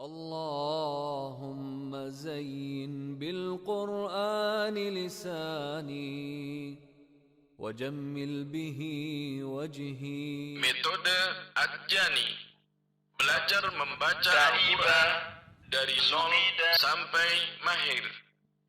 اللهم زين بالقرآن لساني وجمل به وجهي. Metode Ad-Jani, belajar membaca Al-Quran dari 0 sampai mahir.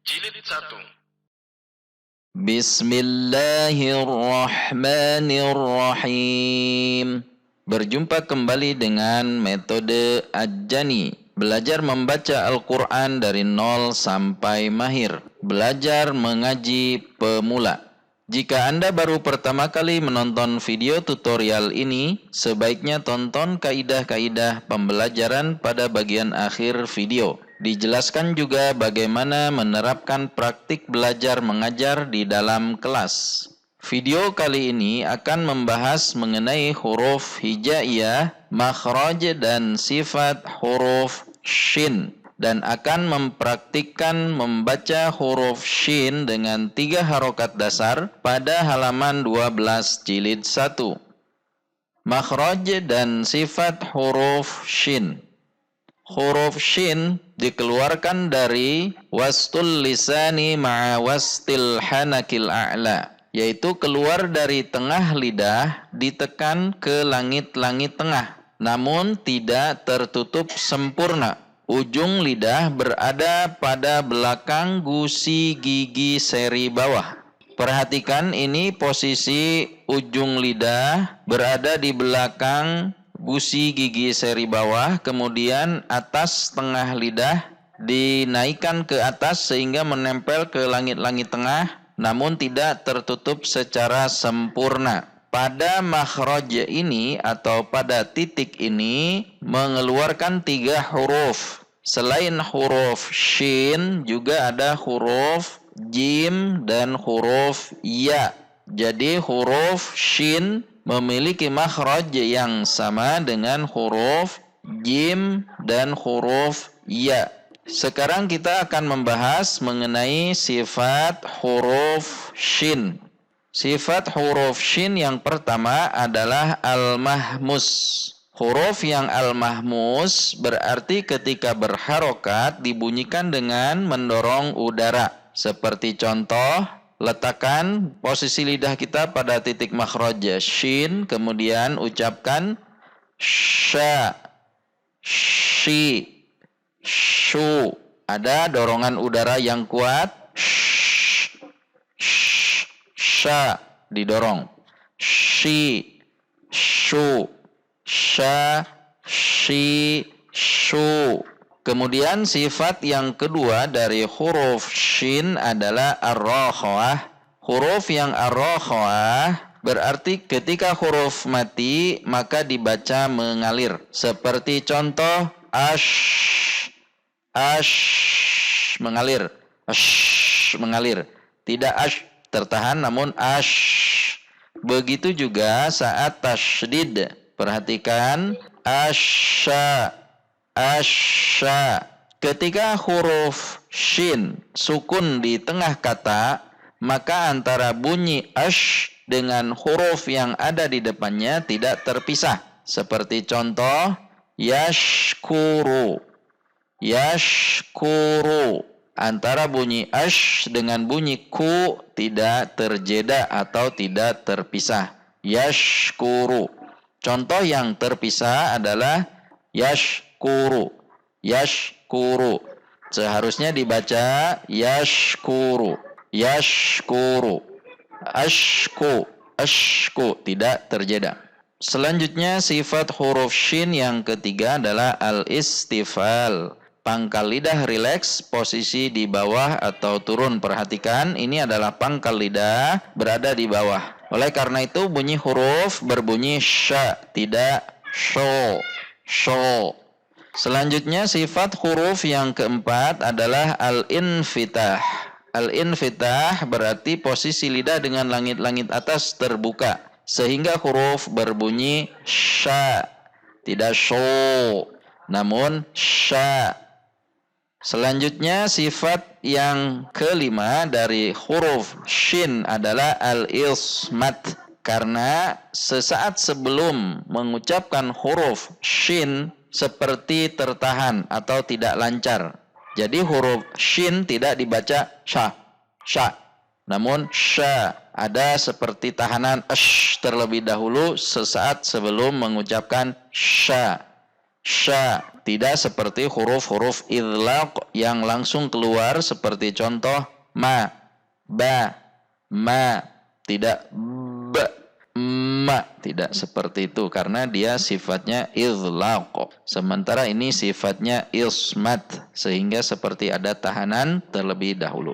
Jilid 1. Bismillahirrahmanirrahim. Berjumpa kembali dengan metode Ad-Jani, belajar membaca Al-Quran dari 0 sampai mahir. Belajar mengaji pemula. Jika Anda baru pertama kali menonton video tutorial ini, sebaiknya tonton kaidah-kaidah pembelajaran pada bagian akhir video. Dijelaskan juga bagaimana menerapkan praktik belajar mengajar di dalam kelas. Video kali ini akan membahas mengenai huruf hijaiyah, makhraj dan sifat huruf shin, dan akan mempraktikkan membaca huruf shin dengan 3 harokat dasar pada halaman 12 jilid 1. Makhraj dan sifat huruf shin. Huruf shin dikeluarkan dari wastul lisani ma'a wastil hanakil a'la, yaitu keluar dari tengah lidah ditekan ke langit-langit tengah, namun tidak tertutup sempurna. Ujung lidah berada pada belakang gusi gigi seri bawah. Perhatikan, ini posisi ujung lidah berada di belakang gusi gigi seri bawah, kemudian atas tengah lidah dinaikkan ke atas sehingga menempel ke langit-langit tengah, namun tidak tertutup secara sempurna. Pada makhraj ini atau pada titik ini mengeluarkan 3 huruf. Selain huruf shin juga ada huruf jim dan huruf ya. Jadi huruf shin memiliki makhraj yang sama dengan huruf jim dan huruf ya. Sekarang kita akan membahas mengenai sifat huruf shin. Sifat huruf shin yang pertama adalah al-mahmus. Huruf yang al-mahmus berarti ketika berharokat dibunyikan dengan mendorong udara. Seperti contoh, letakkan posisi lidah kita pada titik makhraj shin, kemudian ucapkan sya, shi, shu. Ada dorongan udara yang kuat. Sha didorong. Shi, shu, sha, shi, shu. Kemudian sifat yang kedua dari huruf shin adalah ar-rakhawah. Huruf yang ar-rakhawah berarti ketika huruf mati maka dibaca mengalir. Seperti contoh ash, mengalir, mengalir. Tidak ash tertahan, namun ash. Begitu juga saat tasydid. Perhatikan asya, asya. Ketika huruf shin sukun di tengah kata, maka antara bunyi ash dengan huruf yang ada di depannya tidak terpisah. Seperti contoh yashkuru, yashkuru. Antara bunyi ash dengan bunyi ku tidak terjeda atau tidak terpisah. Yashkuru. Contoh yang terpisah adalah yashkuru, yashkuru. Seharusnya dibaca yashkuru, yashkuru. Ashku, ashku, tidak terjeda. Selanjutnya sifat huruf shin yang ketiga adalah al-istifal. Pangkal lidah rileks, posisi di bawah atau turun. Perhatikan, ini adalah pangkal lidah berada di bawah. Oleh karena itu bunyi huruf berbunyi sya, tidak sho, sho. Selanjutnya sifat huruf yang keempat adalah al-infitah. Al-infitah berarti posisi lidah dengan langit-langit atas terbuka, sehingga huruf berbunyi sya, tidak sho, namun sya. Selanjutnya sifat yang kelima dari huruf shin adalah al-ismat. Karena sesaat sebelum mengucapkan huruf shin, seperti tertahan atau tidak lancar. Jadi huruf shin tidak dibaca sya, sya. Namun sya ada seperti tahanan ash terlebih dahulu sesaat sebelum mengucapkan sya. Sya tidak seperti huruf-huruf idlaq yang langsung keluar seperti contoh ma, ba, ma, tidak ba, ma, tidak seperti itu karena dia sifatnya idlaq. Sementara ini sifatnya ismat sehingga seperti ada tahanan terlebih dahulu.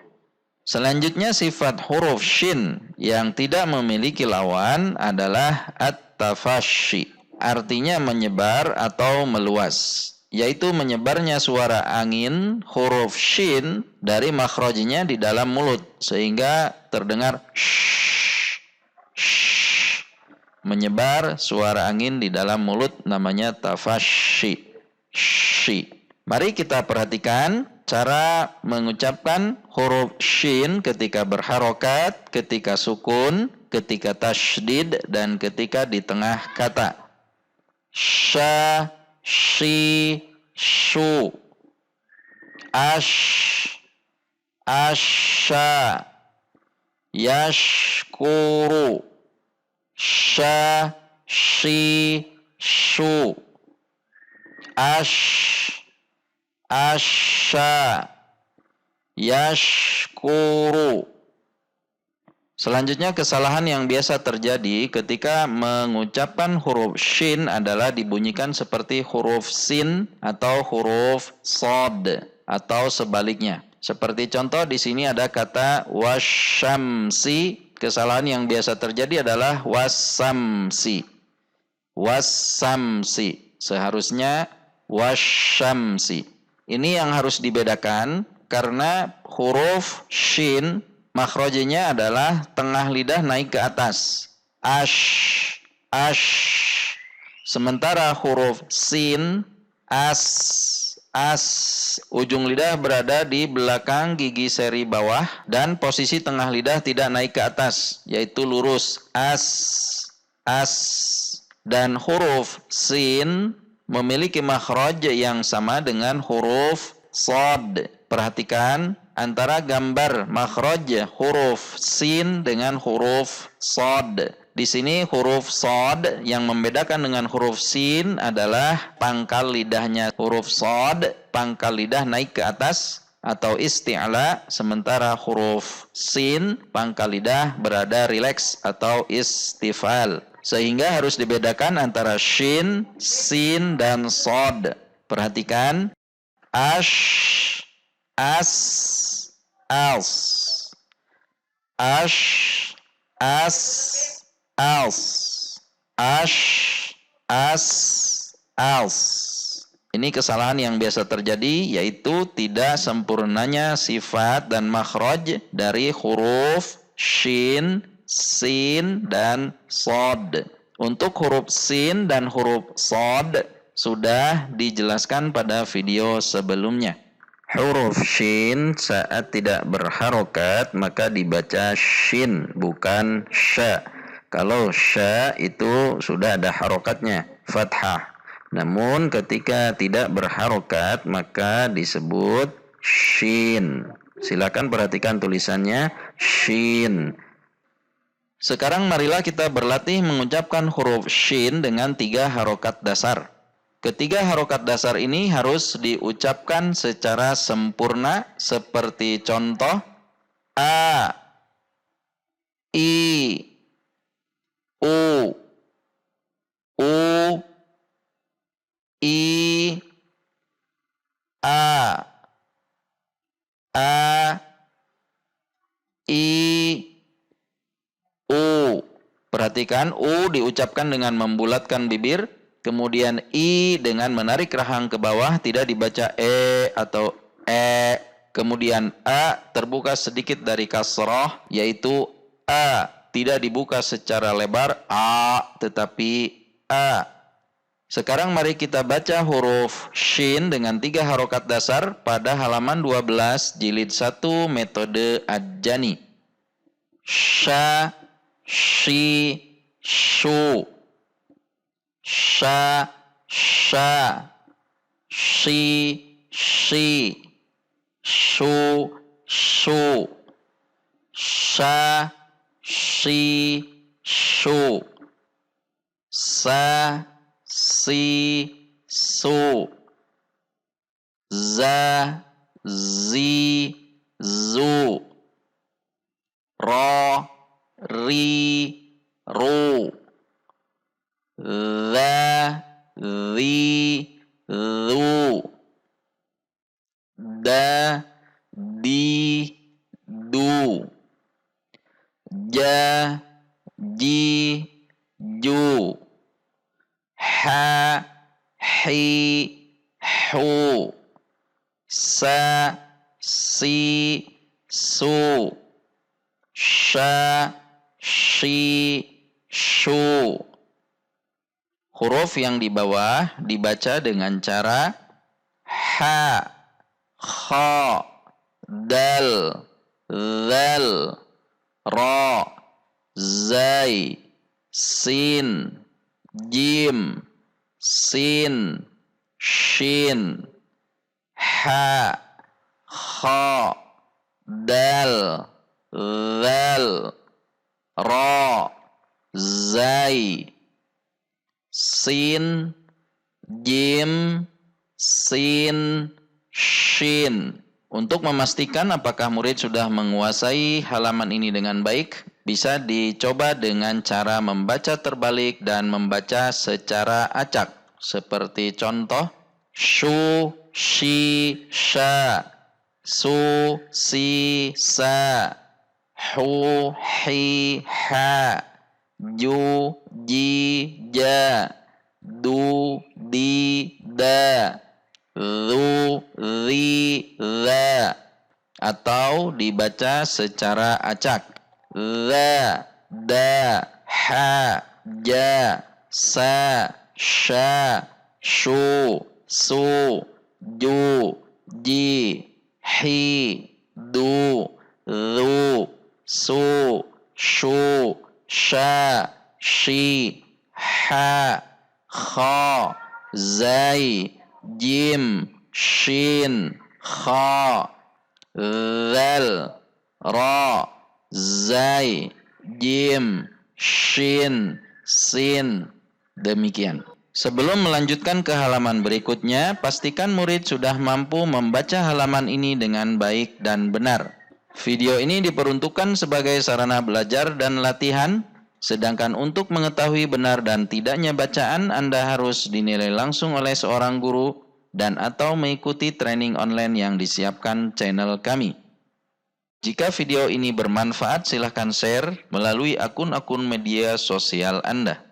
Selanjutnya sifat huruf shin yang tidak memiliki lawan adalah at-tafashi. Artinya menyebar atau meluas, yaitu menyebarnya suara angin huruf shin dari makhrajnya di dalam mulut sehingga terdengar shh, shh. Menyebar suara angin di dalam mulut namanya tafashi. Shi. Mari kita perhatikan cara mengucapkan huruf shin ketika berharokat, ketika sukun, ketika tasydid, dan ketika di tengah kata. Sha, shi, shu. Ash, asha. Yashkuru. Sha, shi, shu. Ash, asha. Yashkuru. Selanjutnya kesalahan yang biasa terjadi ketika mengucapkan huruf shin adalah dibunyikan seperti huruf sin atau huruf sod atau sebaliknya. Seperti contoh di sini ada kata wasyamsi. Kesalahan yang biasa terjadi adalah wasamsi. Wasamsi. Seharusnya wasyamsi. Ini yang harus dibedakan karena huruf shin makhrajnya adalah tengah lidah naik ke atas. Ash, ash. Sementara huruf sin, as, as. Ujung lidah berada di belakang gigi seri bawah dan posisi tengah lidah tidak naik ke atas, yaitu lurus. As, as. Dan huruf sin memiliki makhraj yang sama dengan huruf sod. Perhatikan antara gambar makhraj huruf sin dengan huruf sod. Di sini huruf sod yang membedakan dengan huruf sin adalah pangkal lidahnya huruf sod, pangkal lidah naik ke atas atau isti'la, sementara huruf sin pangkal lidah berada rileks atau istifal. Sehingga harus dibedakan antara shin, sin, dan sod. Perhatikan ash, as, als. Ash, as, als. Ash, as, als. Ini kesalahan yang biasa terjadi, yaitu tidak sempurnanya sifat dan makhraj dari huruf shin, sin, dan sod. Untuk huruf sin dan huruf sod sudah dijelaskan pada video sebelumnya. Huruf shin saat tidak berharokat maka dibaca shin, bukan sya. Kalau sya itu sudah ada harokatnya, fathah. Namun ketika tidak berharokat maka disebut shin. Silakan perhatikan tulisannya shin. Sekarang marilah kita berlatih mengucapkan huruf shin dengan 3 harokat dasar. Ketiga harokat dasar ini harus diucapkan secara sempurna seperti contoh a, i, u, i, a, i, u. Perhatikan u diucapkan dengan membulatkan bibir, kemudian i dengan menarik rahang ke bawah, tidak dibaca e atau e. Kemudian a terbuka sedikit dari kasrah, yaitu a, tidak dibuka secara lebar a, tetapi a. Sekarang mari kita baca huruf shin dengan 3 harokat dasar pada halaman 12 jilid 1 metode Ad-Jani. Sha, shi, shu. Sha, sha. shi, su, sha, shi, su, sa, si, su, za, zi, zu, ra, ri, ru, dha, dhi, dhu, da, di, du, ja, ji, ju, ha, hi, hu, sa, si, su, sha, shi, shu. Huruf yang di bawah dibaca dengan cara ha, kha, dal, zal, ra, zai, sin, jim, sin, shin, ha, kha, dal, zal, ra, zai, sin, jim, sin, shin. Untuk memastikan apakah murid sudah menguasai halaman ini dengan baik, bisa dicoba dengan cara membaca terbalik dan membaca secara acak. Seperti contoh, shu, shi, sha, su, si, sa, hu, hi, ha, ju, ji, ja, du, di, da, zu, zi, za, atau dibaca secara acak. Za, da, ha, ja, sa, sha, shu, su, ju, ji, hi, du, zu, su, shu, sha, shi, ha, kha, zai, jim, shin, kha, zal, ra, zai, jim, shin, sin. Demikian. Sebelum melanjutkan ke halaman berikutnya, pastikan murid sudah mampu membaca halaman ini dengan baik dan benar. Video ini diperuntukkan sebagai sarana belajar dan latihan, sedangkan untuk mengetahui benar dan tidaknya bacaan, Anda harus dinilai langsung oleh seorang guru dan atau mengikuti training online yang disiapkan channel kami. Jika video ini bermanfaat, silahkan share melalui akun-akun media sosial Anda.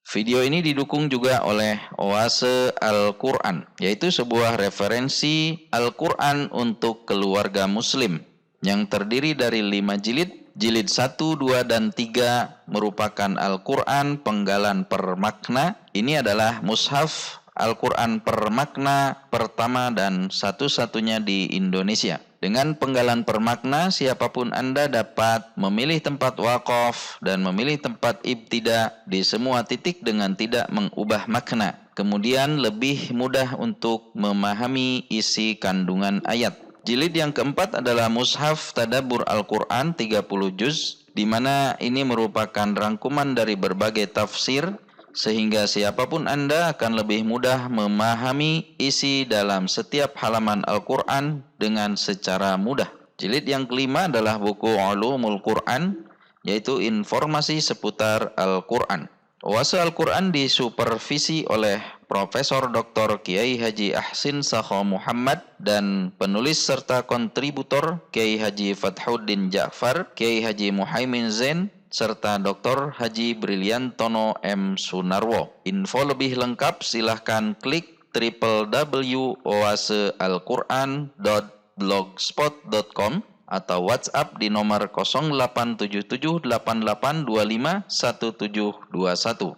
Video ini didukung juga oleh Oase Al-Quran, yaitu sebuah referensi Al-Quran untuk keluarga muslim yang terdiri dari 5 jilid. Jilid 1, 2, dan 3 merupakan Al-Quran penggalan per makna. Ini adalah mushaf Al-Quran per makna pertama dan satu-satunya di Indonesia. Dengan penggalan per makna, siapapun Anda dapat memilih tempat wakaf dan memilih tempat ibtida di semua titik dengan tidak mengubah makna. Kemudian lebih mudah untuk memahami isi kandungan ayat. Jilid yang keempat adalah Mushaf Tadabbur Al-Quran 30 juz, di mana ini merupakan rangkuman dari berbagai tafsir, sehingga siapapun Anda akan lebih mudah memahami isi dalam setiap halaman Al-Quran dengan secara mudah. Jilid yang kelima adalah buku Ulumul Quran, yaitu informasi seputar Al-Quran. Oase Al-Quran disupervisi oleh Profesor Dr. Kiai Haji Ahsin Sakho Muhammad dan penulis serta kontributor Kiai Haji Fathuddin Ja'far, Kiai Haji Muhaimin Zain, serta Dr. Haji Briliantono M. Sunarwo. Info lebih lengkap silahkan klik www.oasealquran.blogspot.com atau WhatsApp di nomor 087788251721.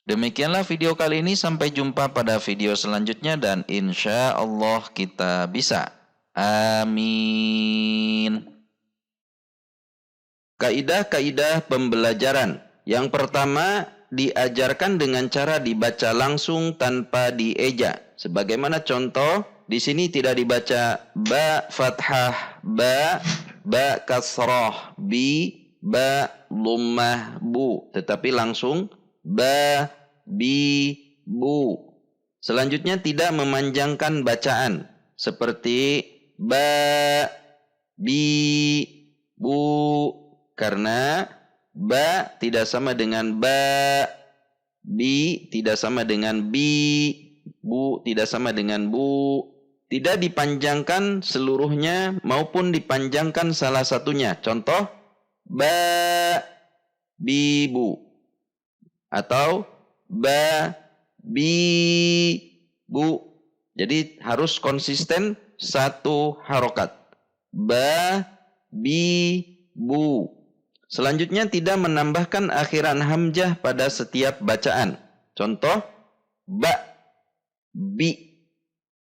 Demikianlah video kali ini, sampai jumpa pada video selanjutnya dan insya Allah kita bisa. Amin. Kaidah-kaidah pembelajaran. Yang pertama, diajarkan dengan cara dibaca langsung tanpa dieja. Sebagaimana contoh, di sini tidak dibaca ba fathah ba, ba kasrah bi, ba lummah bu, tetapi langsung ba bi bu. Selanjutnya tidak memanjangkan bacaan seperti ba bi bu, karena ba tidak sama dengan ba, bi tidak sama dengan bi, bu tidak sama dengan bu. Tidak dipanjangkan seluruhnya maupun dipanjangkan salah satunya. Contoh, ba bi bu atau ba bi bu. Jadi harus konsisten satu harokat. Ba bi bu. Selanjutnya tidak menambahkan akhiran hamzah pada setiap bacaan. Contoh, ba bi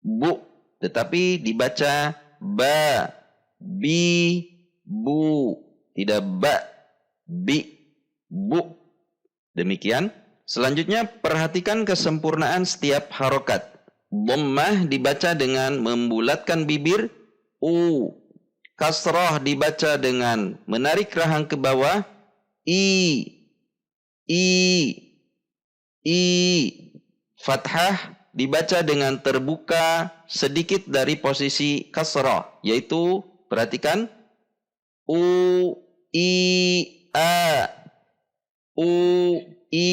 bu, tetapi dibaca ba bi bu, tidak ba bi bu. Demikian. Selanjutnya perhatikan kesempurnaan setiap harokat. Dhammah dibaca dengan membulatkan bibir u. Kasrah dibaca dengan menarik rahang ke bawah i. Fathah dibaca dengan terbuka sedikit dari posisi kasrah, yaitu perhatikan u i a, u i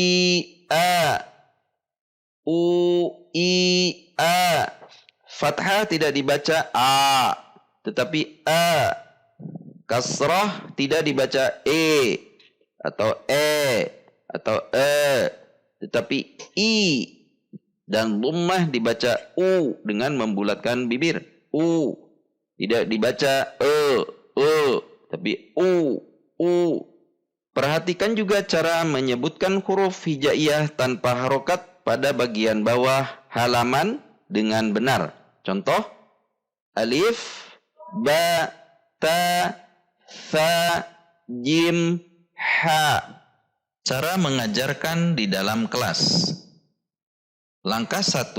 a, u i a. Fathah tidak dibaca a, tetapi a. Kasrah tidak dibaca e atau tetapi i. Dan dhammah dibaca u dengan membulatkan bibir. U. Tidak dibaca tapi u. Perhatikan juga cara menyebutkan huruf hijaiyah tanpa harokat pada bagian bawah halaman dengan benar. Contoh, alif, ba, ta, tha, jim, ha. Cara mengajarkan di dalam kelas. Langkah 1,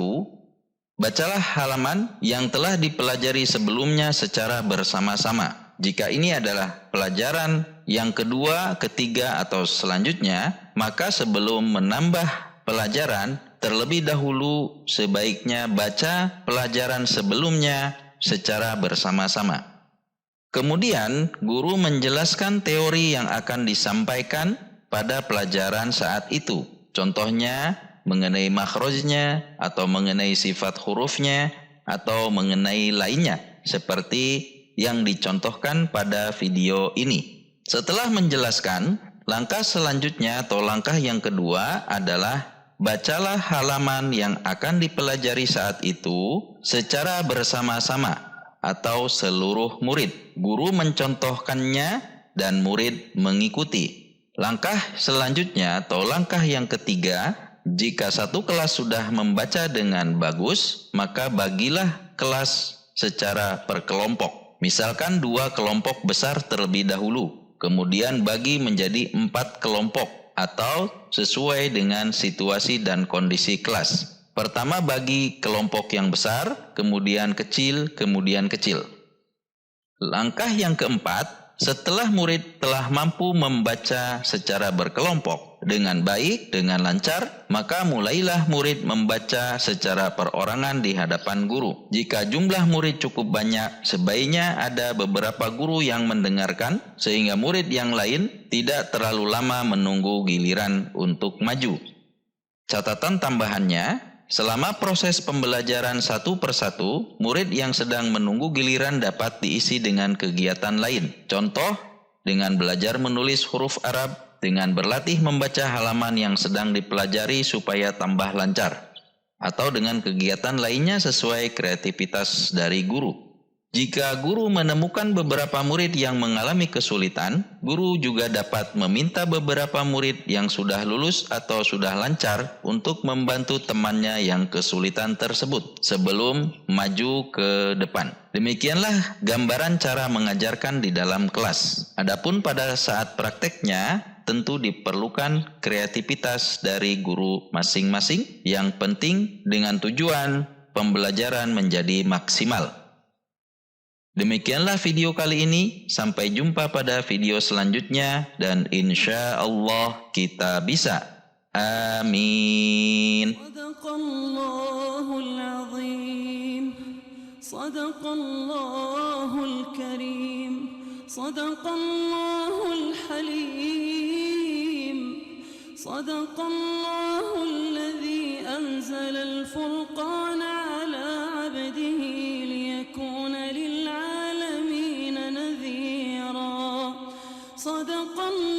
bacalah halaman yang telah dipelajari sebelumnya secara bersama-sama. Jika ini adalah pelajaran yang kedua, ketiga, atau selanjutnya, maka sebelum menambah pelajaran, terlebih dahulu sebaiknya baca pelajaran sebelumnya secara bersama-sama. Kemudian, guru menjelaskan teori yang akan disampaikan pada pelajaran saat itu. Contohnya, mengenai makhrajnya, atau mengenai sifat hurufnya, atau mengenai lainnya, seperti yang dicontohkan pada video ini. Setelah menjelaskan, langkah selanjutnya atau langkah yang kedua adalah bacalah halaman yang akan dipelajari saat itu secara bersama-sama atau seluruh murid. Guru mencontohkannya dan murid mengikuti. Langkah selanjutnya atau langkah yang ketiga, jika satu kelas sudah membaca dengan bagus, maka bagilah kelas secara per kelompok. Misalkan 2 kelompok besar terlebih dahulu, kemudian bagi menjadi 4 kelompok atau sesuai dengan situasi dan kondisi kelas. Pertama bagi kelompok yang besar, kemudian kecil, kemudian kecil. Langkah yang keempat, setelah murid telah mampu membaca secara berkelompok dengan baik, dengan lancar, maka mulailah murid membaca secara perorangan di hadapan guru. Jika jumlah murid cukup banyak, sebaiknya ada beberapa guru yang mendengarkan, sehingga murid yang lain tidak terlalu lama menunggu giliran untuk maju. Catatan tambahannya, selama proses pembelajaran satu persatu, murid yang sedang menunggu giliran dapat diisi dengan kegiatan lain. Contoh, dengan belajar menulis huruf Arab, dengan berlatih membaca halaman yang sedang dipelajari supaya tambah lancar, atau dengan kegiatan lainnya sesuai kreativitas dari guru. Jika guru menemukan beberapa murid yang mengalami kesulitan, guru juga dapat meminta beberapa murid yang sudah lulus atau sudah lancar untuk membantu temannya yang kesulitan tersebut sebelum maju ke depan. Demikianlah gambaran cara mengajarkan di dalam kelas. Adapun pada saat prakteknya, tentu diperlukan kreativitas dari guru masing-masing. Yang penting dengan tujuan pembelajaran menjadi maksimal. Demikianlah video kali ini. Sampai jumpa pada video selanjutnya dan insya Allah kita bisa. Amin. Sadaqallahul azim. Sadaqallahul karim. Sadaqallahul halim. Sadaqallahul ladzi anzalal furqana ala abdihi liyakuna lil'alamin nadhira. Sadaqallahu